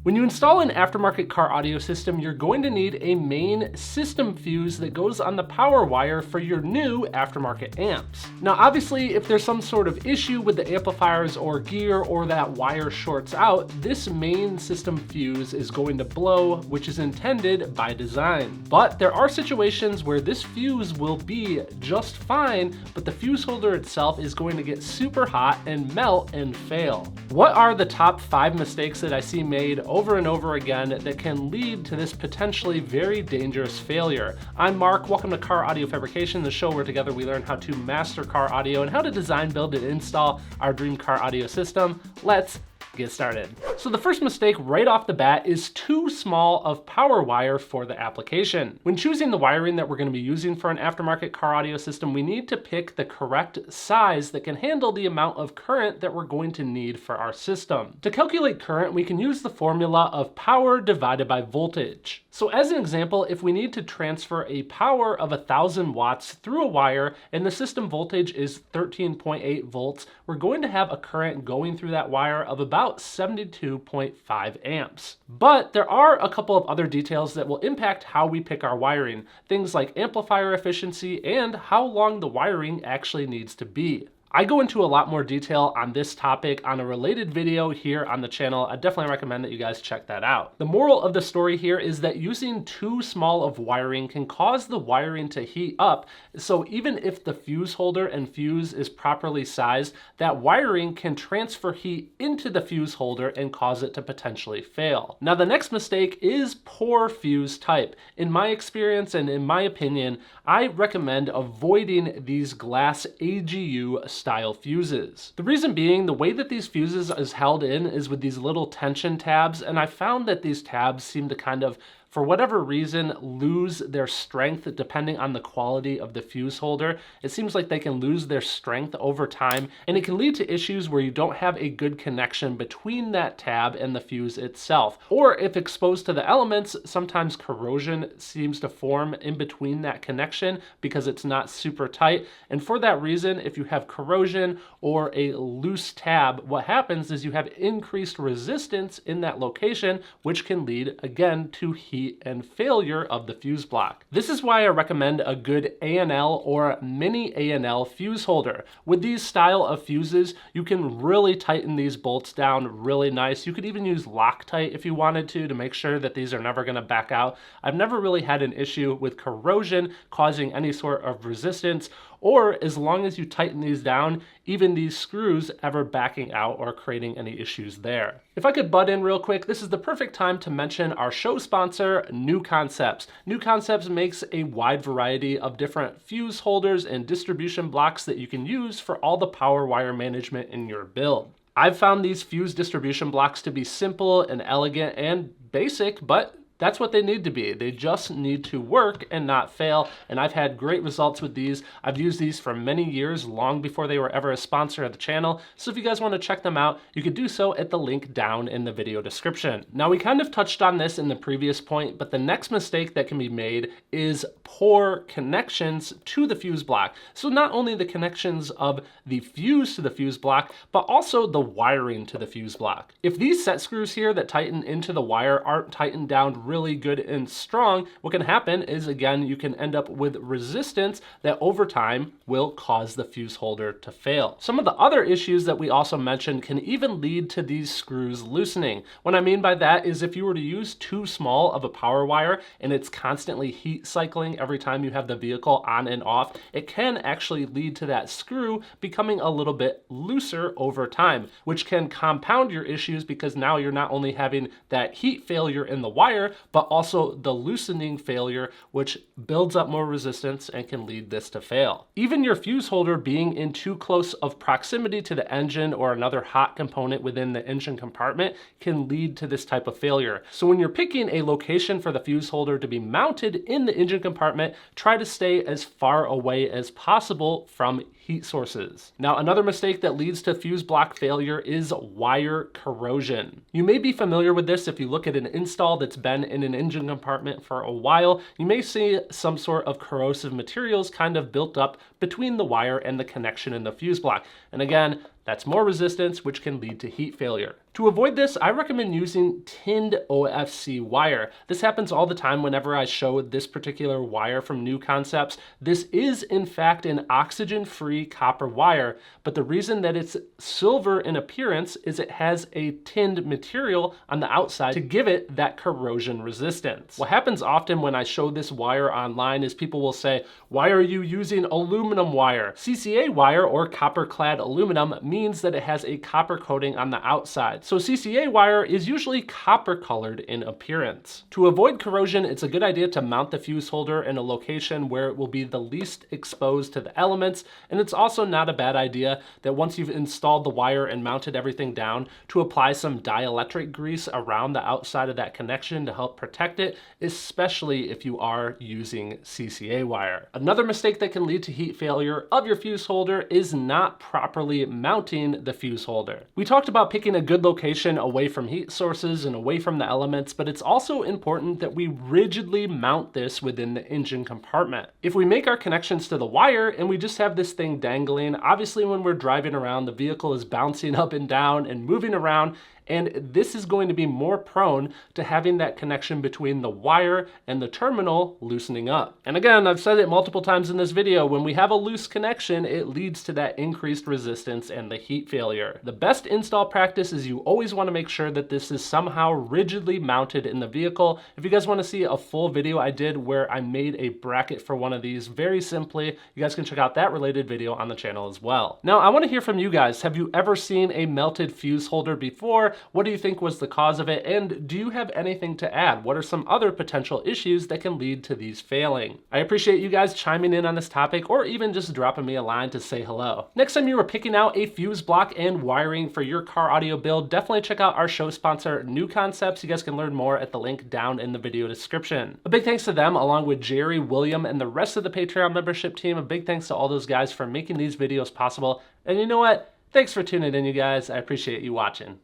When you install an aftermarket car audio system, you're going to need a main system fuse that goes on the power wire for your new aftermarket amps. Now, obviously, if there's some sort of issue with the amplifiers or gear or that wire shorts out, this main system fuse is going to blow, which is intended by design. But there are situations where this fuse will be just fine, but the fuse holder itself is going to get super hot and melt and fail. What are the top 5 mistakes that I see made over and over again that can lead to this potentially very dangerous failure? I'm Mark, welcome to CarAudioFabrication, the show where together we learn how to master car audio and how to design, build, and install our dream car audio system. Let's get started. So the first mistake right off the bat is too small of power wire for the application. When choosing the wiring that we're going to be using for an aftermarket car audio system, we need to pick the correct size that can handle the amount of current that we're going to need for our system. To calculate current, we can use the formula of power divided by voltage. So as an example, if we need to transfer a power of 1,000 watts through a wire and the system voltage is 13.8 volts, we're going to have a current going through that wire of about 72.5 amps. But there are a couple of other details that will impact how we pick our wiring, things like amplifier efficiency and how long the wiring actually needs to be. I go into a lot more detail on this topic on a related video here on the channel. I definitely recommend that you guys check that out. The moral of the story here is that using too small of wiring can cause the wiring to heat up. So even if the fuse holder and fuse is properly sized, that wiring can transfer heat into the fuse holder and cause it to potentially fail. Now, the next mistake is poor fuse type. In my experience and in my opinion, I recommend avoiding these glass AGU style fuses. The reason being, the way that these fuses is held in is with these little tension tabs, and I found that these tabs seem to kind of, for whatever reason, lose their strength depending on the quality of the fuse holder. It seems like they can lose their strength over time, and it can lead to issues where you don't have a good connection between that tab and the fuse itself. Or if exposed to the elements, sometimes corrosion seems to form in between that connection because it's not super tight. And for that reason, if you have corrosion or a loose tab, what happens is you have increased resistance in that location, which can lead, again, to heat and failure of the fuse block. This is why I recommend a good A&L or mini A&L fuse holder. With these style of fuses, you can really tighten these bolts down really nice. You could even use Loctite if you wanted to make sure that these are never going to back out. I've never really had an issue with corrosion causing any sort of resistance, or as long as you tighten these down, even these screws ever backing out or creating any issues there. If I could butt in real quick, this is the perfect time to mention our show sponsor, New Concepts. New Concepts makes a wide variety of different fuse holders and distribution blocks that you can use for all the power wire management in your build. I've found these fuse distribution blocks to be simple and elegant and basic, but that's what they need to be. They just need to work and not fail. And I've had great results with these. I've used these for many years, long before they were ever a sponsor of the channel. So if you guys want to check them out, you could do so at the link down in the video description. Now, we kind of touched on this in the previous point, but the next mistake that can be made is poor connections to the fuse block. So not only the connections of the fuse to the fuse block, but also the wiring to the fuse block. If these set screws here that tighten into the wire aren't tightened down really good and strong, what can happen is, again, you can end up with resistance that over time will cause the fuse holder to fail. Some of the other issues that we also mentioned can even lead to these screws loosening. What I mean by that is if you were to use too small of a power wire and it's constantly heat cycling every time you have the vehicle on and off, it can actually lead to that screw becoming a little bit looser over time, which can compound your issues because now you're not only having that heat failure in the wire, but also the loosening failure, which builds up more resistance and can lead this to fail. Even your fuse holder being in too close of proximity to the engine or another hot component within the engine compartment can lead to this type of failure. So when you're picking a location for the fuse holder to be mounted in the engine compartment, try to stay as far away as possible from heat sources. Now, another mistake that leads to fuse block failure is wire corrosion. You may be familiar with this if you look at an install that's been in an engine compartment for a while. You may see some sort of corrosive materials kind of built up between the wire and the connection in the fuse block. And again, That's more resistance, which can lead to heat failure. To avoid this, I recommend using tinned OFC wire. This happens all the time whenever I show this particular wire from New Concepts. This is in fact an oxygen-free copper wire, but the reason that it's silver in appearance is it has a tinned material on the outside to give it that corrosion resistance. What happens often when I show this wire online is people will say, why are you using aluminum wire? CCA wire, or copper-clad aluminum, means that it has a copper coating on the outside. So CCA wire is usually copper colored in appearance. To avoid corrosion, it's a good idea to mount the fuse holder in a location where it will be the least exposed to the elements, and it's also not a bad idea that once you've installed the wire and mounted everything down, to apply some dielectric grease around the outside of that connection to help protect it, especially if you are using CCA wire. Another mistake that can lead to heat failure of your fuse holder is not properly mounting the fuse holder. We talked about picking a good location away from heat sources and away from the elements, but it's also important that we rigidly mount this within the engine compartment. If we make our connections to the wire and we just have this thing dangling, obviously when we're driving around, the vehicle is bouncing up and down and moving around, and this is going to be more prone to having that connection between the wire and the terminal loosening up. And again, I've said it multiple times in this video, when we have a loose connection, it leads to that increased resistance and the heat failure. The best install practice is you always want to make sure that this is somehow rigidly mounted in the vehicle. If you guys want to see a full video I did where I made a bracket for one of these very simply, you guys can check out that related video on the channel as well. Now, I want to hear from you guys. Have you ever seen a melted fuse holder before? What do you think was the cause of it? And do you have anything to add? What are some other potential issues that can lead to these failing? I appreciate you guys chiming in on this topic, or even just dropping me a line to say hello. Next time you are picking out a fuse block and wiring for your car audio build, definitely check out our show sponsor, New Concepts. You guys can learn more at the link down in the video description. A big thanks to them, along with Jerry, William, and the rest of the Patreon membership team. A big thanks to all those guys for making these videos possible. And you know what? Thanks for tuning in, you guys. I appreciate you watching.